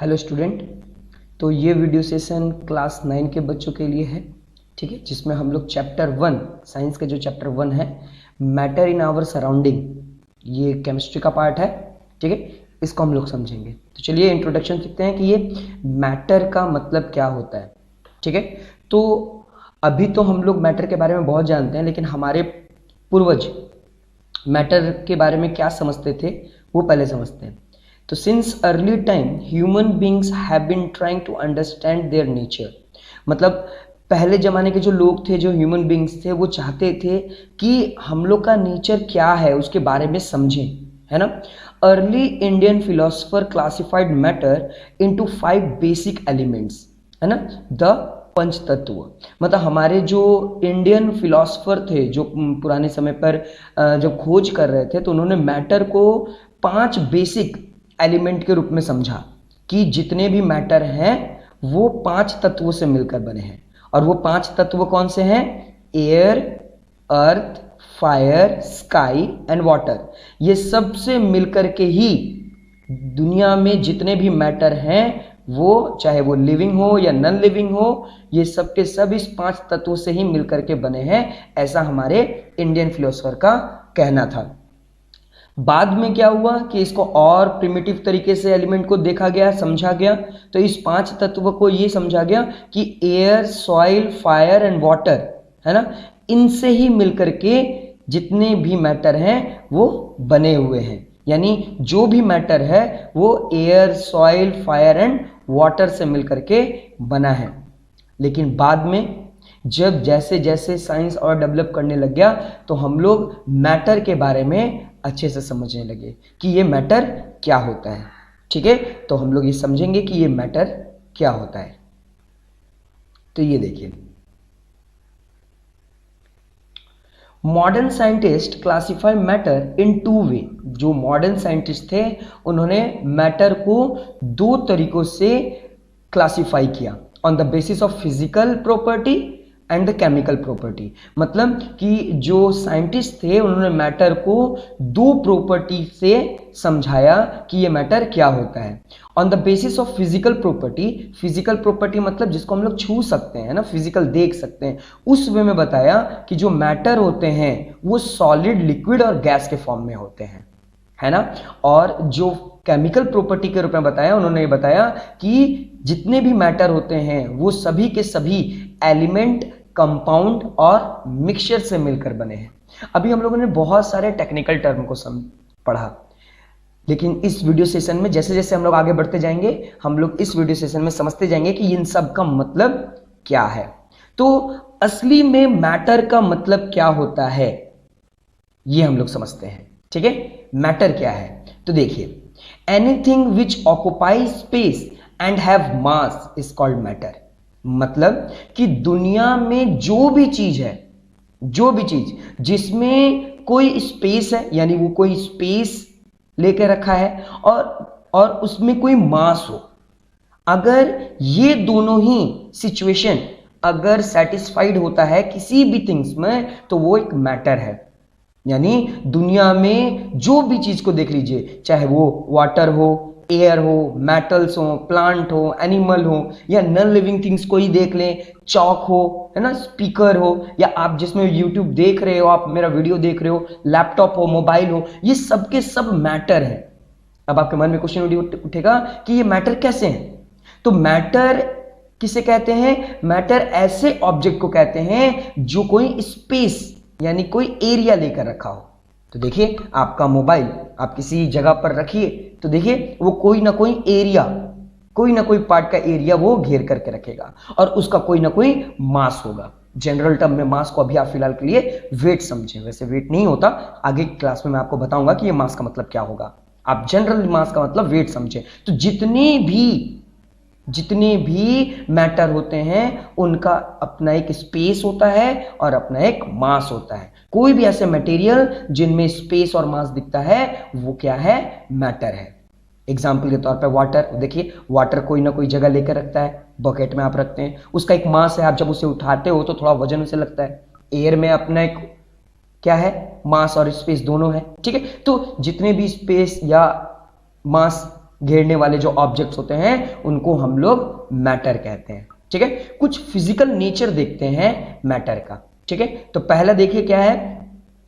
Hello student. तो ये video session class 9 के बच्चों के लिए है, ठीक है, जिसमें हम लोग चैप्टर 1 साइंस के जो चैप्टर 1 है मैटर इन आवर सराउंडिंग, ये केमिस्ट्री का पार्ट है, ठीक है, इसको हम लोग समझेंगे। तो चलिए इंट्रोडक्शन सीखते हैं कि ये मैटर का मतलब क्या होता है, ठीक है। तो अभी तो हम लोग मैटर के बारे में बहुत जानते हैं, लेकिन हमारे पूर्वज मैटर के बारे में क्या समझते थे वो पहले समझते हैं। तो since early time human beings have been trying to understand their nature, मतलब पहले जमाने के जो लोग थे, जो ह्यूमन बींग्स थे, वो चाहते थे कि हम लोग का नेचर क्या है उसके बारे में समझें, है ना। Early Indian philosopher classified matter into 5 basic elements, है ना, द पंच तत्व। मतलब हमारे जो इंडियन फिलोसोफर थे, जो पुराने समय पर जब खोज कर रहे थे, तो उन्होंने मैटर को 5 बेसिक एलिमेंट के रूप में समझा कि जितने भी मैटर हैं वो 5 तत्वों से मिलकर बने हैं। और वो 5 तत्व कौन से हैं? Air, earth, fire, sky and water. ये सबसे मिलकर के ही दुनिया में जितने भी मैटर हैं, वो चाहे वो लिविंग हो या नॉन लिविंग हो, ये सब के सब इस 5 तत्वों से ही मिलकर के बने हैं, ऐसा हमारे इंडियन फिलोसोफर का कहना था। बाद में क्या हुआ कि इसको और प्रिमिटिव तरीके से एलिमेंट को देखा गया, समझा गया। तो इस 5 तत्व को ये समझा गया कि air, soil, fire and water, है ना, इनसे ही मिलकर के जितने भी मैटर हैं वो बने हुए हैं। यानी जो भी मैटर है वो air, soil, fire and water से मिलकर के बना है। लेकिन बाद में जब जैसे जैसे साइंस और डेवलप करने लग गया, तो हम लोग मैटर के बारे में अच्छे से समझने लगे कि ये मैटर क्या होता है, ठीक है। तो हम लोग ये समझेंगे कि ये मैटर क्या होता है। तो ये देखिए, modern scientist classify matter in 2 वे। जो मॉडर्न साइंटिस्ट थे उन्होंने मैटर को 2 तरीकों से क्लासिफाई किया, on the basis of physical property and the chemical property. मतलब कि जो साइंटिस्ट थे उन्होंने मैटर को 2 प्रॉपर्टी से समझाया कि ये मैटर क्या होता है। On the basis of physical property, physical property मतलब जिसको हम लोग छू सकते हैं ना, फिजिकल देख सकते हैं, उस वे में बताया कि जो मैटर होते हैं वो सॉलिड, लिक्विड और गैस के फॉर्म में होते हैं, है ना। और जो केमिकल प्रॉपर्टी के रूप में बताया, उन्होंने ये बताया कि जितने भी मैटर होते हैं वो सभी के सभी एलिमेंट, कंपाउंड और मिक्सचर से मिलकर बने हैं। अभी हम लोगों ने बहुत सारे टेक्निकल टर्म को पढ़ा, लेकिन इस वीडियो सेशन में जैसे जैसे हम लोग आगे बढ़ते जाएंगे, हम लोग इस वीडियो सेशन में समझते जाएंगे कि इन सब का मतलब क्या है। तो असली में मैटर का मतलब क्या होता है ये हम लोग समझते हैं, ठीक है। मैटर क्या है? तो देखिए, anything which occupy space and have mass is called matter. मतलब कि दुनिया में जो भी चीज है, जो भी चीज जिसमें कोई स्पेस है, यानी वो कोई स्पेस लेके रखा है, और उसमें कोई मास हो, अगर ये दोनों ही सिचुएशन अगर सेटिस्फाइड होता है किसी भी थिंग्स में, तो वो एक मैटर है। यानी दुनिया में जो भी चीज को देख लीजिए, चाहे वो वाटर हो, एयर हो, मेटल्स हो, प्लांट हो, एनिमल हो, या नॉन लिविंग थिंग्स को ही देख लें, चौक हो, है ना, स्पीकर हो, या आप जिसमें यूट्यूब देख रहे हो, आप मेरा वीडियो देख रहे हो, लैपटॉप हो, मोबाइल हो, ये सब के सब मैटर है। अब आपके मन में क्वेश्चन उठेगा कि ये मैटर कैसे हैं? तो मैटर किसे कहते हैं? मैटर ऐसे ऑब्जेक्ट को कहते हैं जो कोई स्पेस यानी कोई एरिया लेकर रखा हो। तो देखिए, आपका मोबाइल आप किसी जगह पर रखिए, तो देखिए वो कोई ना कोई एरिया, कोई ना कोई पार्ट का एरिया वो घेर करके रखेगा, और उसका कोई ना कोई मास होगा। जनरल टर्म में मास को अभी आप फिलहाल के लिए वेट समझें, वैसे वेट नहीं होता, आगे क्लास में मैं आपको बताऊंगा कि ये मास का मतलब क्या होगा। आप जनरल मास का मतलब वेट समझें। तो जितने भी मैटर होते हैं उनका अपना एक स्पेस होता है और अपना एक मास होता है। कोई भी ऐसे मटेरियल जिनमें स्पेस और मास दिखता है वो क्या है? मैटर है। एग्जाम्पल के तौर पर वाटर, देखिए वाटर कोई ना कोई जगह लेकर रखता है, बकेट में आप रखते हैं, उसका एक मास है, आप जब उसे उठाते हो तो थोड़ा वजन उसे लगता है। एयर में अपना एक क्या है? मास और स्पेस दोनों है, ठीक है। तो जितने भी स्पेस या मास घेरने वाले जो ऑब्जेक्ट्स होते हैं उनको हम लोग मैटर कहते हैं। ठीक है, कुछ फिजिकल नेचर देखते हैं मैटर का। ठीक है, तो पहला देखिए क्या है,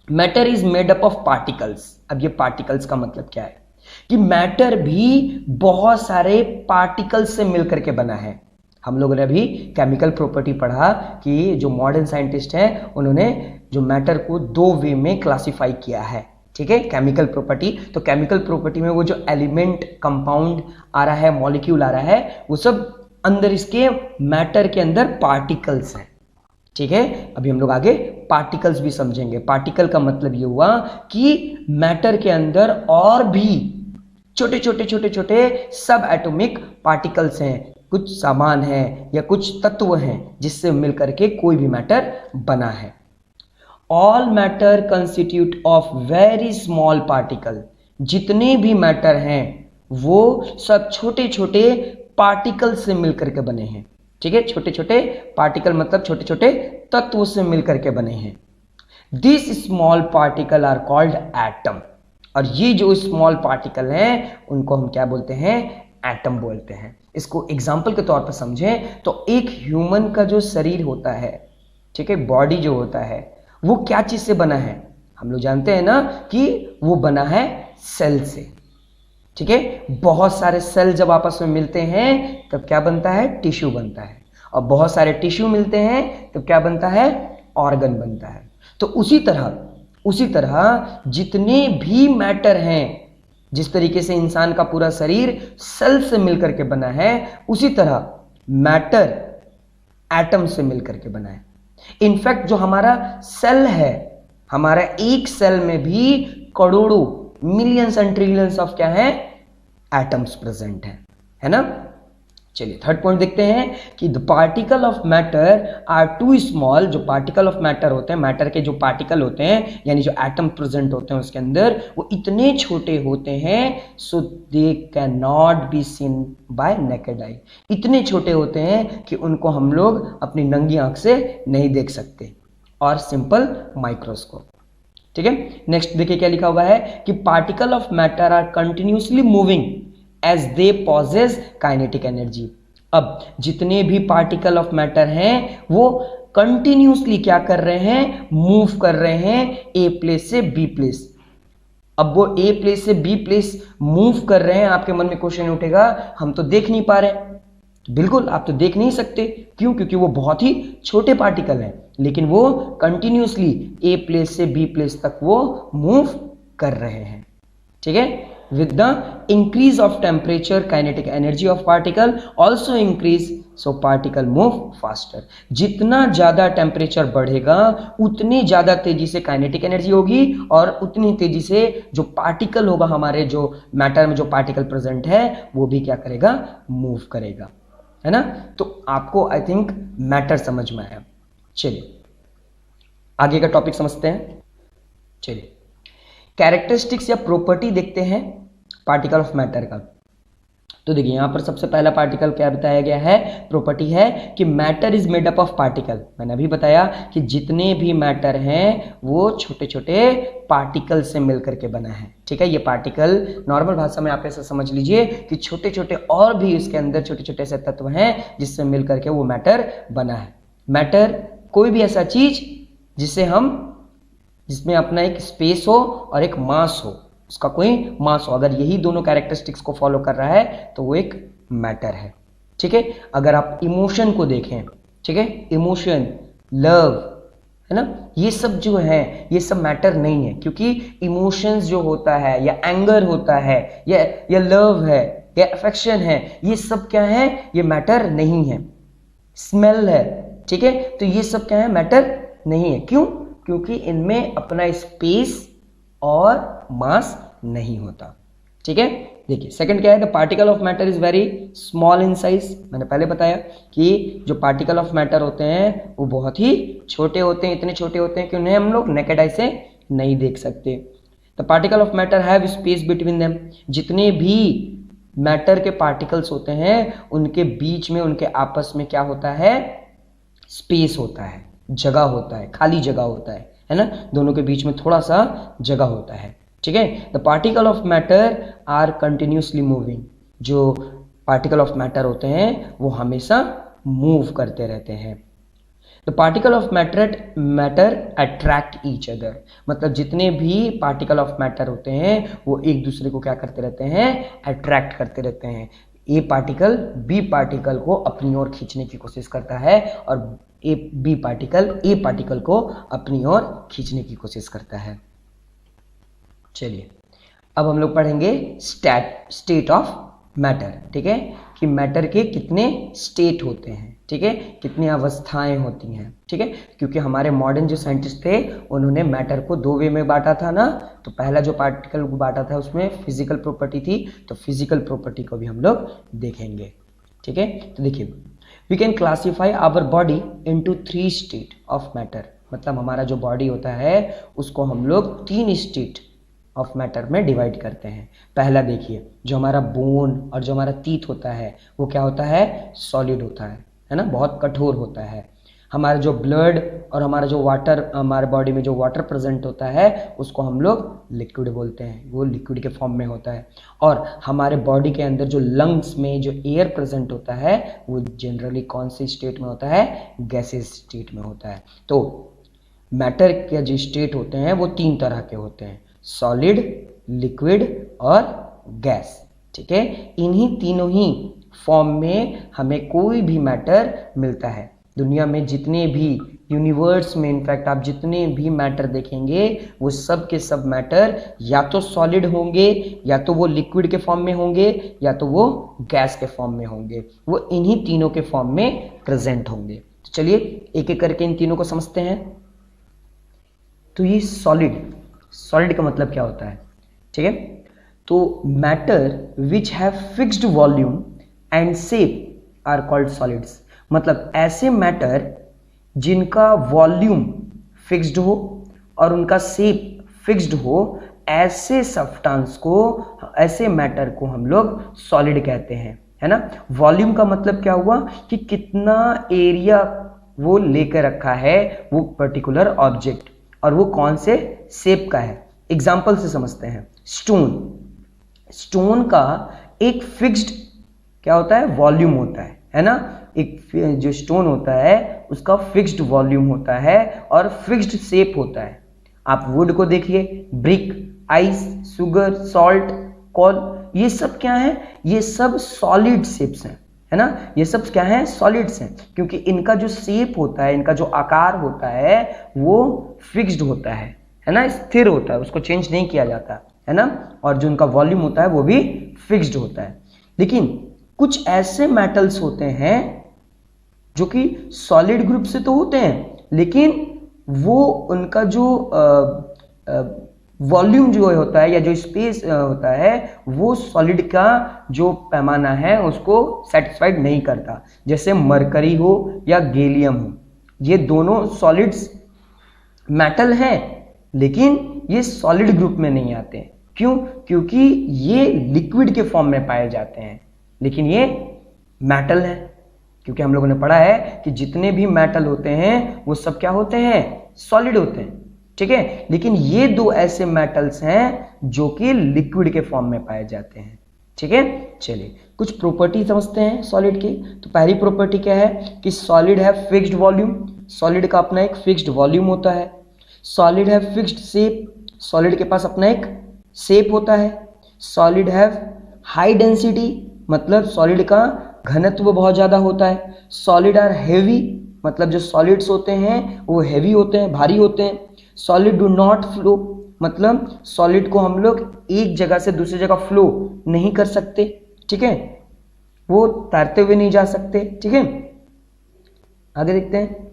matter is made up of particles. अब ये पार्टिकल्स का मतलब क्या है कि मैटर भी बहुत सारे पार्टिकल्स से मिलकर के बना है। हम लोगों ने अभी केमिकल प्रॉपर्टी पढ़ा कि जो मॉडर्न साइंटिस्ट हैं उन्होंने जो मैटर को दो वे में क्लासिफाई किया है। ठीक है, केमिकल प्रॉपर्टी, तो केमिकल प्रॉपर्टी में वो जो एलिमेंट, कंपाउंड आ रहा है, मॉलिक्यूल आ रहा है, वो सब अंदर इसके मैटर के अंदर पार्टिकल्स हैं। ठीक है, अभी हम लोग आगे पार्टिकल्स भी समझेंगे। पार्टिकल का मतलब ये हुआ कि मैटर के अंदर और भी छोटे छोटे छोटे छोटे सब एटॉमिक पार्टिकल्स हैं, कुछ सामान है या कुछ तत्व हैं जिससे मिलकर के कोई भी मैटर बना है। All matter constitute of very small particle. जितने भी मैटर हैं वो सब छोटे छोटे पार्टिकल से मिलकर के बने हैं। ठीक है, छोटे छोटे पार्टिकल मतलब छोटे छोटे तत्व से मिलकर के बने हैं। This small particle are called atom. और ये जो स्मॉल पार्टिकल हैं उनको हम क्या बोलते हैं, एटम बोलते हैं। इसको एग्जाम्पल के तौर पर समझें तो एक ह्यूमन का जो शरीर होता है, ठीक है, बॉडी जो होता है, वो क्या चीज से बना है, हम लोग जानते हैं ना कि वो बना है सेल से। ठीक है, बहुत सारे सेल जब आपस में मिलते हैं तब क्या बनता है, टिश्यू बनता है, और बहुत सारे टिश्यू मिलते हैं तब क्या बनता है, ऑर्गन बनता है। तो उसी तरह जितने भी मैटर हैं, जिस तरीके से इंसान का पूरा शरीर सेल से मिलकर के बना है, उसी तरह मैटर एटम से मिलकर के बना है। इनफैक्ट जो हमारा सेल है, हमारा एक सेल में भी करोड़ों, मिलियंस एंड ट्रिलियंस ऑफ क्या है, एटम्स प्रेजेंट है ना। चलिए थर्ड पॉइंट देखते हैं कि the particle of matter are too small. जो पार्टिकल ऑफ मैटर होते हैं, मैटर के जो पार्टिकल होते हैं यानी जो एटम प्रेजेंट होते हैं उसके अंदर, वो इतने छोटे होते हैं so they can not be seen by naked eye. इतने छोटे होते हैं कि उनको हम लोग अपनी नंगी आंख से नहीं देख सकते, और सिंपल माइक्रोस्कोप। ठीक है, नेक्स्ट देखिए क्या लिखा हुआ है कि particle of matter are continuously moving as they possess kinetic energy. अब जितने भी पार्टिकल ऑफ मैटर हैं वो कंटिन्यूसली क्या कर रहे हैं, मूव कर रहे हैं ए प्लेस से बी प्लेस। अब वो ए प्लेस से बी प्लेस मूव कर रहे हैं, आपके मन में क्वेश्चन उठेगा, हम तो देख नहीं पा रहे। बिल्कुल, आप तो देख नहीं सकते, क्यों, क्योंकि वो बहुत ही छोटे पार्टिकल हैं, लेकिन वो कंटिन्यूसली ए प्लेस से बी प्लेस तक वो मूव कर रहे हैं। ठीक है, with the increase of temperature kinetic energy of particle also increase, so particle move faster। जितना ज़्यादा टेम्परेचर बढ़ेगा उतनी ज़्यादा तेजी से काइनेटिक एनर्जी होगी, और उतनी तेजी से जो पार्टिकल होगा, हमारे जो मैटर में जो पार्टिकल प्रेजेंट है वो भी क्या करेगा, मूव करेगा, है ना। तो आपको आई थिंक मैटर समझ में आया। चलिए आगे का टॉपिक समझते हैं। चलिए कैरेक्टरिस्टिक्स या प्रॉपर्टी देखते हैं पार्टिकल ऑफ मैटर का। तो देखिए यहां पर सबसे पहला पार्टिकल क्या बताया गया है, प्रॉपर्टी है कि matter is made up of particle. मैंने अभी बताया कि जितने भी मैटर हैं वो छोटे छोटे पार्टिकल से मिलकर के बना है। ठीक है, ये पार्टिकल नॉर्मल भाषा में आप ऐसा समझ लीजिए कि छोटे छोटे और भी इसके अंदर छोटे छोटे से तत्व हैं जिससे मिलकर के वो मैटर बना है। मैटर कोई भी ऐसा चीज जिसमें अपना एक स्पेस हो और एक मास हो, उसका कोई मास हो, अगर यही दोनों कैरेक्टरिस्टिक्स को फॉलो कर रहा है तो वो एक मैटर है। ठीक है, अगर आप इमोशन को देखें, ठीक है, इमोशन, लव, है ना, ये सब जो है ये सब मैटर नहीं है, क्योंकि इमोशंस जो होता है या एंगर होता है या लव है या अफेक्शन है, ये सब क्या है, ये मैटर नहीं है। स्मेल है, ठीक है, तो ये सब क्या है, मैटर नहीं है। क्यों, क्योंकि इनमें अपना स्पेस और मास नहीं होता। ठीक है, देखिए सेकंड क्या है, the particle of matter is very small in size. मैंने पहले बताया कि जो पार्टिकल ऑफ मैटर होते हैं वो बहुत ही छोटे होते हैं, इतने छोटे होते हैं कि उन्हें हम लोग नेकेड आई से नहीं देख सकते। The particle of matter have space between them. जितने भी मैटर के पार्टिकल्स होते हैं उनके बीच में, उनके आपस में क्या होता है, स्पेस होता है, जगह होता है, खाली जगह होता है ना, दोनों के बीच में थोड़ा सा जगह होता है। ठीक है, the particle of matter are continuously moving. जो पार्टिकल ऑफ मैटर होते हैं वो हमेशा मूव करते रहते हैं। The particle of matter attract each other, मतलब जितने भी पार्टिकल ऑफ मैटर होते हैं वो एक दूसरे को क्या करते रहते हैं, अट्रैक्ट करते रहते हैं। ए पार्टिकल बी पार्टिकल को अपनी ओर खींचने की कोशिश करता है और ए पार्टिकल को अपनी ओर खींचने की कोशिश करता है। चलिए अब हम लोग पढ़ेंगे स्टेट ऑफ मैटर, ठीक है, कि मैटर के कितने स्टेट होते हैं, ठीक है, कितनी अवस्थाएं होती हैं, ठीक है, क्योंकि हमारे मॉडर्न जो साइंटिस्ट थे उन्होंने मैटर को दो वे में बांटा था ना। तो पहला जो पार्टिकल को बांटा था उसमें फिजिकल प्रॉपर्टी थी, तो फिजिकल प्रॉपर्टी को भी हम लोग देखेंगे, ठीक है। तो देखिए, we can classify our body into 3 state of matter, मतलब हमारा जो बॉडी होता है उसको हम लोग 3 स्टेट ऑफ मैटर में डिवाइड करते हैं। पहला देखिए, जो हमारा बोन और जो हमारा टीथ होता है वो क्या होता है, सॉलिड होता है ना, बहुत कठोर होता है। हमारा जो ब्लड और हमारा जो वाटर, हमारे बॉडी में जो वाटर प्रेजेंट होता है उसको हम लोग लिक्विड बोलते हैं, वो लिक्विड के फॉर्म में होता है। और हमारे बॉडी के अंदर जो लंग्स में जो एयर प्रेजेंट होता है वो जनरली कौन सी स्टेट में होता है, गैसेस स्टेट में होता है। तो मैटर के जो स्टेट होते हैं वो 3 तरह के होते हैं, सॉलिड, लिक्विड और गैस, ठीक है। इन्हीं तीनों ही फॉर्म में हमें कोई भी मैटर मिलता है। दुनिया में जितने भी, यूनिवर्स में इनफैक्ट आप जितने भी मैटर देखेंगे वो सब के सब मैटर या तो सॉलिड होंगे, या तो वो लिक्विड के फॉर्म में होंगे, या तो वो गैस के फॉर्म में होंगे, वो इन्हीं तीनों के फॉर्म में प्रेजेंट होंगे। तो चलिए एक एक करके इन तीनों को समझते हैं। तो ये सॉलिड का मतलब क्या होता है, ठीक है। तो matter which have fixed volume and shape are called solids, मतलब ऐसे मैटर जिनका वॉल्यूम फिक्स्ड हो और उनका शेप फिक्स्ड हो, ऐसे सब्सटेंस को, ऐसे मैटर को हम लोग सॉलिड कहते हैं, है ना। वॉल्यूम का मतलब क्या हुआ कि कितना एरिया वो लेकर रखा है वो पर्टिकुलर ऑब्जेक्ट, और वो कौन से शेप का है। एग्जाम्पल से समझते हैं। स्टोन का एक फिक्स्ड क्या होता है, वॉल्यूम होता है ना। एक जो स्टोन होता है उसका फिक्स्ड वॉल्यूम होता है और फिक्स्ड शेप होता है। आप वुड को देखिए, ब्रिक, आइस, शुगर, सॉल्ट, कोल, ये सब क्या है, ये सब सॉलिड शेप्स हैं, है ना। ये सब क्या है, सॉलिड्स हैं, क्योंकि इनका जो शेप होता है, इनका जो आकार होता है वो फिक्स्ड होता है ना, स्थिर होता है, उसको चेंज नहीं किया जाता, है ना। और जो उनका वॉल्यूम होता है वो भी फिक्स्ड होता है। लेकिन कुछ ऐसे मेटल्स होते हैं जो कि सॉलिड ग्रुप से तो होते हैं, लेकिन वो उनका जो वॉल्यूम जो होता है या जो स्पेस होता है वो सॉलिड का जो पैमाना है उसको सेटिस्फाइड नहीं करता। जैसे मरकरी हो या गैलियम हो, ये दोनों सॉलिड्स मेटल हैं, लेकिन ये सॉलिड ग्रुप में नहीं आते। क्यों? क्योंकि ये लिक्विड के फॉर्म में पाए जाते हैं, लेकिन ये मेटल है। क्योंकि हम लोगों ने पढ़ा है कि जितने भी मेटल होते हैं वो सब क्या होते हैं, सॉलिड होते हैं, ठीक है। लेकिन ये दो ऐसे मेटल्स हैं जो कि लिक्विड के फॉर्म में पाए जाते हैं, ठीक है। चलिए कुछ प्रॉपर्टी समझते हैं सॉलिड की। तो पहली प्रॉपर्टी क्या है कि सॉलिड है फिक्स्ड वॉल्यूम, सॉलिड का अपना एक फिक्स्ड वॉल्यूम होता है। सॉलिड है फिक्स्ड शेप, सॉलिड के पास अपना एक शेप होता है। सॉलिड है हाई डेंसिटी, मतलब सॉलिड का घनत्व बहुत ज्यादा होता है। सॉलिड आर हेवी, मतलब जो सॉलिड्स होते हैं वो हेवी होते हैं, भारी होते हैं। सॉलिड डू नॉट फ्लो, मतलब सॉलिड को हम लोग एक जगह से दूसरी जगह फ्लो नहीं कर सकते, ठीक है, वो तैरते हुए नहीं जा सकते, ठीक है। आगे देखते हैं।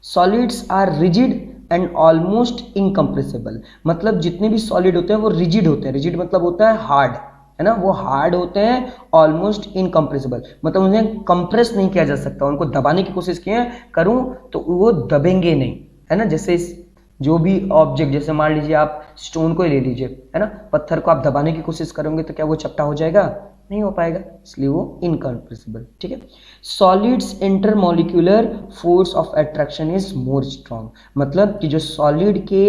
Solids are rigid and almost incompressible, मतलब जितने भी सॉलिड होते हैं वो रिजिड होते हैं। रिजिड मतलब होता है हार्ड, है ना, वो हार्ड होते हैं। ऑलमोस्ट इनकम्प्रेसिबल मतलब उन्हें कंप्रेस नहीं किया जा सकता, उनको दबाने की कोशिश करूं तो वो दबेंगे नहीं, है ना। जैसे जो भी ऑब्जेक्ट, जैसे मान लीजिए आप स्टोन को ही ले लीजिए, है ना, पत्थर को आप दबाने की कोशिश करोगे तो क्या वो चपटा हो जाएगा? नहीं हो पाएगा, इसलिए वो इनकम्प्रेसिबल। ठीक है। Solids intermolecular force of attraction is more strong, मतलब कि जो सॉलिड के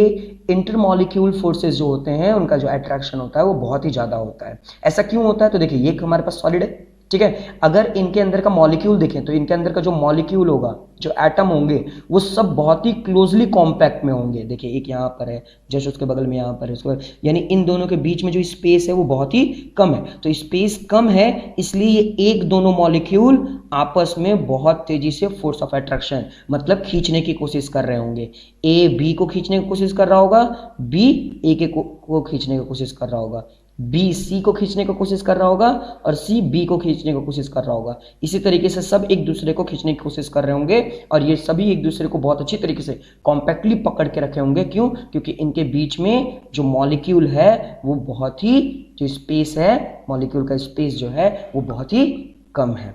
इंटरमॉलिक्यूल फोर्सेस जो होते हैं उनका जो अट्रैक्शन होता है वो बहुत ही ज़्यादा होता है। ऐसा क्यों होता है? तो देखिए, ये हमारे पास सॉलिड है, ठीक है। अगर इनके अंदर का मॉलिक्यूल देखें तो इनके अंदर का जो मॉलिक्यूल होगा, जो एटम होंगे, वो सब बहुत ही क्लोजली कॉम्पैक्ट में होंगे। देखिए, एक यहाँ पर है, जस्ट उसके बगल में यहाँ पर है, उसके बाद यानी इन दोनों के बीच में जो स्पेस है वो बहुत ही कम है। तो स्पेस कम है, इसलिए ये एक दोनों मॉलिक्यूल आपस में बहुत तेजी से फोर्स ऑफ अट्रैक्शन मतलब खींचने की कोशिश कर रहे होंगे। ए बी को खींचने की कोशिश कर रहा होगा, बी ए के को खींचने की कोशिश कर रहा होगा, बी सी को खींचने की कोशिश कर रहा होगा और सी बी को खींचने की कोशिश कर रहा होगा। इसी तरीके से सब एक दूसरे को खींचने की कोशिश कर रहे होंगे और ये सभी एक दूसरे को बहुत अच्छी तरीके से कॉम्पैक्टली पकड़ के रखे होंगे। क्यों? क्योंकि इनके बीच में जो मॉलिक्यूल है वो बहुत ही, जो स्पेस है, मॉलिक्यूल का स्पेस जो है वो बहुत ही कम है।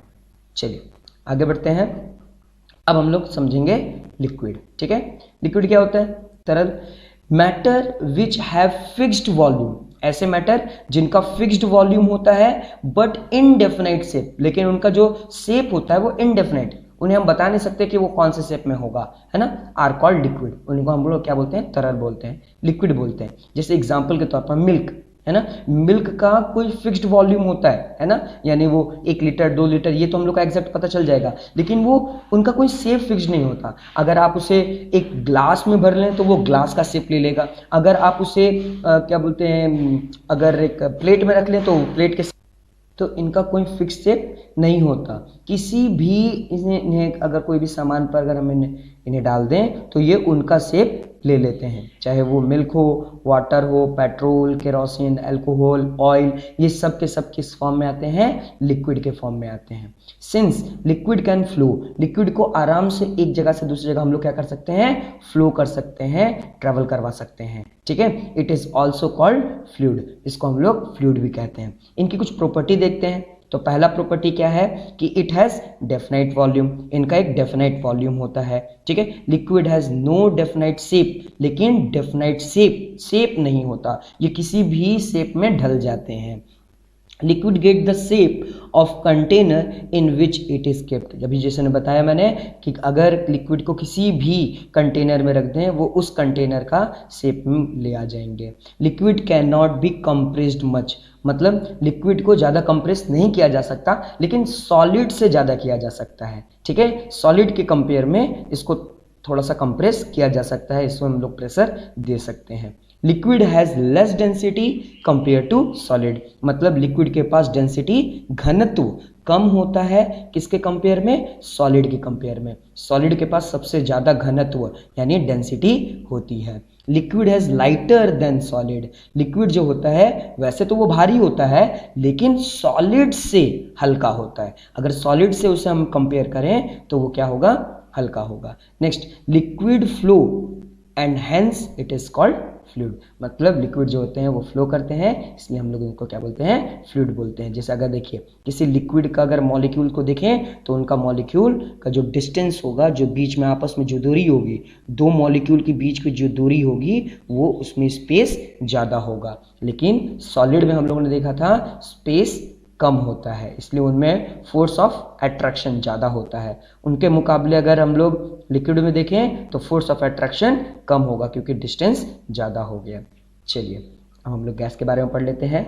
चलिए आगे बढ़ते हैं। अब हम लोग समझेंगे लिक्विड। ठीक है। लिक्विड क्या होता है? तरल। Matter which have fixed volume, ऐसे मैटर जिनका फिक्स्ड वॉल्यूम होता है बट इनडेफिनाइट शेप, लेकिन उनका जो शेप होता है वो इनडेफिनाइट, उन्हें हम बता नहीं सकते कि वो कौन से शेप में होगा, है ना, आर कॉल्ड लिक्विड। उनको हम लोग क्या बोलते हैं? तरल बोलते हैं, लिक्विड बोलते हैं। जैसे एग्जांपल के तौर पर मिल्क, है ना, मिल्क का कोई फिक्स्ड वॉल्यूम होता है ना, यानी वो 1 लीटर 2 लीटर ये तो हम लोग का एग्जैक्ट पता चल जाएगा, लेकिन वो उनका कोई शेप फिक्स्ड नहीं होता। अगर आप उसे एक ग्लास में भर लें तो वो ग्लास का शेप ले लेगा, अगर आप उसे क्या बोलते हैं, अगर एक प्लेट में रख लें तो प्लेट के, तो इनका कोई फिक्स शेप नहीं होता। किसी भी इन्हें अगर कोई भी सामान पर अगर हम इन्हें डाल दें तो ये उनका शेप ले लेते हैं, चाहे वो मिल्क हो, वाटर हो, पेट्रोल, केरोसिन, अल्कोहल, ऑयल, ये सब के सब किस फॉर्म में आते हैं? लिक्विड के फॉर्म में आते हैं। Since liquid can flow, liquid को आराम से एक जगह से दूसरी जगह हम लोग क्या कर सकते हैं? फ्लो कर सकते हैं, ट्रेवल करवा सकते हैं। ठीक है। It is also called fluid, इसको हम लोग फ्लूइड भी कहते हैं। इनकी कुछ प्रॉपर्टी देखते हैं। तो पहला प्रॉपर्टी क्या है कि इट हैज डेफिनाइट वॉल्यूम, इनका एक डेफिनाइट वॉल्यूम होता है। ठीक है। Liquid has no definite shape, लेकिन डेफिनाइट शेप नहीं होता, ये किसी भी शेप में ढल जाते हैं। Liquid get the shape of container in which it is kept, अभी जैसे ने बताया मैंने कि अगर लिक्विड को किसी भी कंटेनर में रख दें वो उस कंटेनर का शेप में ले आ जाएंगे। Liquid can not B compressed much, मतलब लिक्विड को ज़्यादा कंप्रेस नहीं किया जा सकता, लेकिन सॉलिड से ज़्यादा किया जा सकता है। ठीक है। सॉलिड के कंपेयर में इसको थोड़ा सा कंप्रेस किया जा सकता है, इसमें हम लोग प्रेशर दे सकते हैं। Liquid has less density compare to solid, मतलब लिक्विड के पास डेंसिटी, घनत्व कम होता है किसके कंपेयर में? सॉलिड के कंपेयर में। सॉलिड के पास सबसे ज्यादा घनत्व यानी डेंसिटी होती है। Liquid has lighter than solid, liquid जो होता है वैसे तो वो भारी होता है लेकिन सॉलिड से हल्का होता है। अगर सॉलिड से उसे हम कंपेयर करें तो वो क्या होगा? हल्का होगा। Next, liquid flow and hence it is called fluid, मतलब लिक्विड जो होते हैं वो फ्लो करते हैं, इसलिए हम लोग इनको क्या बोलते हैं? फ्लूइड बोलते हैं। जैसे अगर देखिए किसी लिक्विड का अगर मॉलिक्यूल को देखें तो उनका मॉलिक्यूल का जो डिस्टेंस होगा, जो बीच में आपस में जो दूरी होगी, दो मॉलिक्यूल के बीच की जो दूरी होगी वो उसमें स्पेस ज़्यादा होगा, लेकिन सॉलिड में हम लोगों ने देखा था स्पेस कम होता है, इसलिए उनमें फोर्स ऑफ अट्रैक्शन ज़्यादा होता है। उनके मुकाबले अगर हम लोग लिक्विड में देखें तो फोर्स ऑफ अट्रैक्शन कम होगा क्योंकि डिस्टेंस ज़्यादा हो गया। चलिए अब हम लोग गैस के बारे में पढ़ लेते हैं।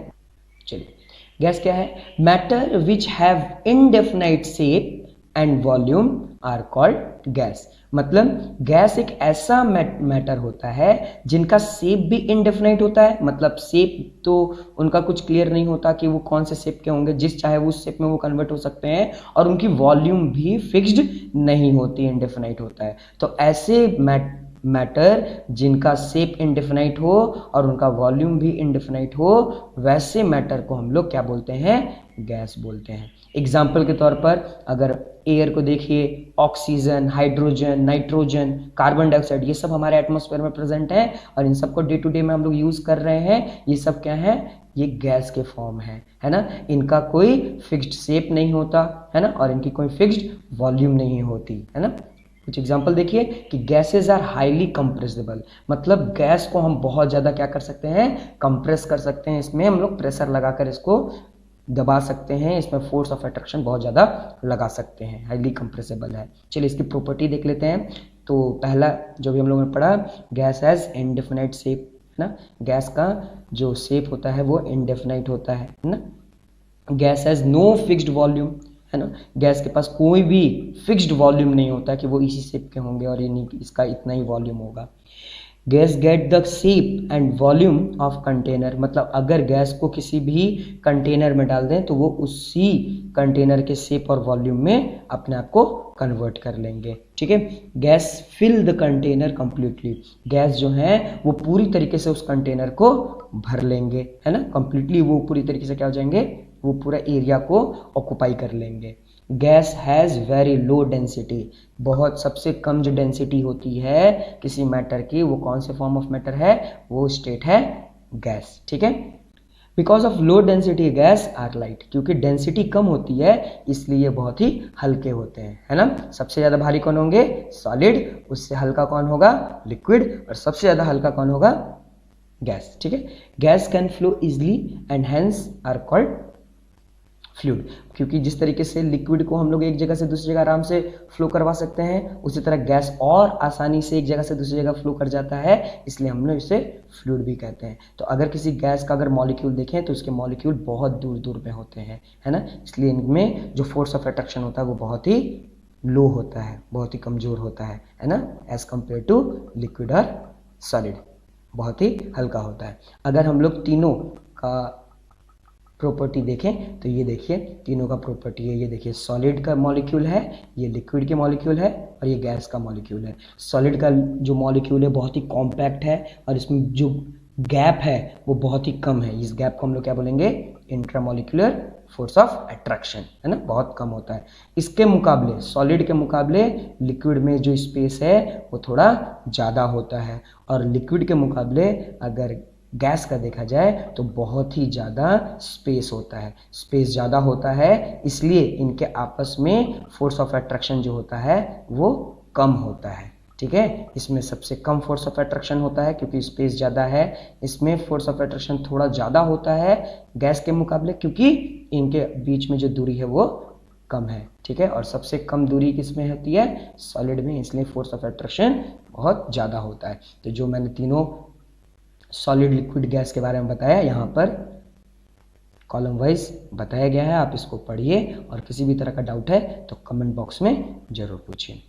चलिए गैस क्या है? Matter which have indefinite shape and volume are called gas, मतलब गैस एक ऐसा मैटर होता है जिनका शेप भी इनडेफिनाइट होता है, मतलब शेप तो उनका कुछ क्लियर नहीं होता कि वो कौन से शेप के होंगे, जिस चाहे वो शेप में वो कन्वर्ट हो सकते हैं, और उनकी वॉल्यूम भी फिक्स्ड नहीं होती, इनडेफिनाइट होता है। तो ऐसे मैटर जिनका शेप इनडेफिनाइट हो और उनका वॉल्यूम भी इनडेफिनाइट हो, वैसे मैटर को हम लोग क्या बोलते हैं? गैस बोलते हैं। एग्जाम्पल के तौर पर अगर एयर को देखिए, oxygen, hydrogen, nitrogen, carbon dioxide, ये सब हमारे एटमॉस्फेयर में प्रेजेंट है और इन सबको डे टू डे में हम लोग यूज कर रहे हैं। ये सब क्या है? ये गैस के फॉर्म है ना। इनका कोई फिक्स्ड शेप नहीं होता है ना, और इनकी कोई फिक्स्ड वॉल्यूम नहीं होती है ना। कुछ एग्जाम्पल देखिए कि गैसेज आर हाईली कंप्रेसिबल, मतलब गैस को हम बहुत ज़्यादा क्या कर सकते हैं? कंप्रेस कर सकते हैं, इसमें हम लोग प्रेशर लगाकर इसको दबा सकते हैं, इसमें फोर्स ऑफ अट्रैक्शन बहुत ज़्यादा लगा सकते हैं, हाईली कंप्रेसिबल है। चलिए इसकी प्रॉपर्टी देख लेते हैं। तो पहला जो भी हम लोगों ने पढ़ा, गैस हैज़ इनडेफिनाइट शेप, है ना, गैस का जो शेप होता है वो इनडेफिनाइट होता है ना। Gas has no fixed volume, है ना, गैस के पास कोई भी फिक्स्ड वॉल्यूम नहीं होता कि वो इसी शेप के होंगे और ये नहीं इसका इतना ही वॉल्यूम होगा। Gas get the shape and volume of container, मतलब अगर गैस को किसी भी कंटेनर में डाल दें तो वो उसी कंटेनर के शेप और वॉल्यूम में अपने आप को कन्वर्ट कर लेंगे, ठीक है। Gas fill the container completely, gas जो है वो पूरी तरीके से उस कंटेनर को भर लेंगे, है ना, कंप्लीटली वो पूरी तरीके से क्या हो जाएंगे, वो पूरा एरिया को ऑक्यूपाई कर लेंगे। Gas has very low density, बहुत सबसे कम जो डेंसिटी होती है किसी मैटर की, वो कौन से फॉर्म ऑफ मैटर है, वो स्टेट है गैस, ठीक है। Because of low density gas are light, क्योंकि डेंसिटी कम होती है इसलिए ये बहुत ही हल्के होते हैं, है ना। सबसे ज़्यादा भारी कौन होंगे, सॉलिड, उससे हल्का कौन होगा, लिक्विड, और सबसे ज़्यादा हल्का कौन होगा, गैस, ठीक है। Gas can flow easily and hence are called fluid, क्योंकि जिस तरीके से लिक्विड को हम लोग एक जगह से दूसरी जगह आराम से फ्लो करवा सकते हैं, उसी तरह गैस और आसानी से एक जगह से दूसरी जगह फ्लो कर जाता है, इसलिए हम लोग इसे फ्लूइड भी कहते हैं। तो अगर किसी गैस का अगर मॉलिक्यूल देखें तो उसके मॉलिक्यूल बहुत दूर दूर में होते हैं, है ना, इसलिए इनमें जो फोर्स ऑफ अट्रैक्शन होता है वो बहुत ही लो होता है, बहुत ही कमज़ोर होता है ना, एज कम्पेयर टू लिक्विड और सॉलिड, बहुत ही हल्का होता है। अगर हम लोग तीनों का प्रॉपर्टी देखें तो ये देखिए तीनों का प्रॉपर्टी है, ये देखिए सॉलिड का मॉलिक्यूल है, ये लिक्विड के मॉलिक्यूल है, और ये गैस का मॉलिक्यूल है। सॉलिड का जो मॉलिक्यूल है बहुत ही कॉम्पैक्ट है और इसमें जो गैप है वो बहुत ही कम है, इस गैप को हम लोग क्या बोलेंगे, इंट्रामॉलिक्यूलर फोर्स ऑफ अट्रैक्शन, है ना, बहुत कम होता है। इसके मुकाबले, सॉलिड के मुकाबले लिक्विड में जो स्पेस है वो थोड़ा ज़्यादा होता है, और लिक्विड के मुकाबले अगर गैस का देखा जाए तो बहुत ही ज़्यादा स्पेस होता है, स्पेस ज़्यादा होता है, इसलिए इनके आपस में फोर्स ऑफ अट्रैक्शन जो होता है वो कम होता है, ठीक है। इसमें सबसे कम फोर्स ऑफ अट्रैक्शन होता है क्योंकि स्पेस ज़्यादा है, इसमें फोर्स ऑफ अट्रैक्शन थोड़ा ज़्यादा होता है गैस के मुकाबले क्योंकि इनके बीच में जो दूरी है वो कम है, ठीक है। और सबसे कम दूरी किसमें होती है, सॉलिड में, इसलिए फोर्स ऑफ अट्रैक्शन बहुत ज़्यादा होता है। तो जो मैंने तीनों सॉलिड, लिक्विड, गैस के बारे में बताया यहाँ पर कॉलम वाइज बताया गया है, आप इसको पढ़िए और किसी भी तरह का डाउट है तो कमेंट बॉक्स में ज़रूर पूछिए।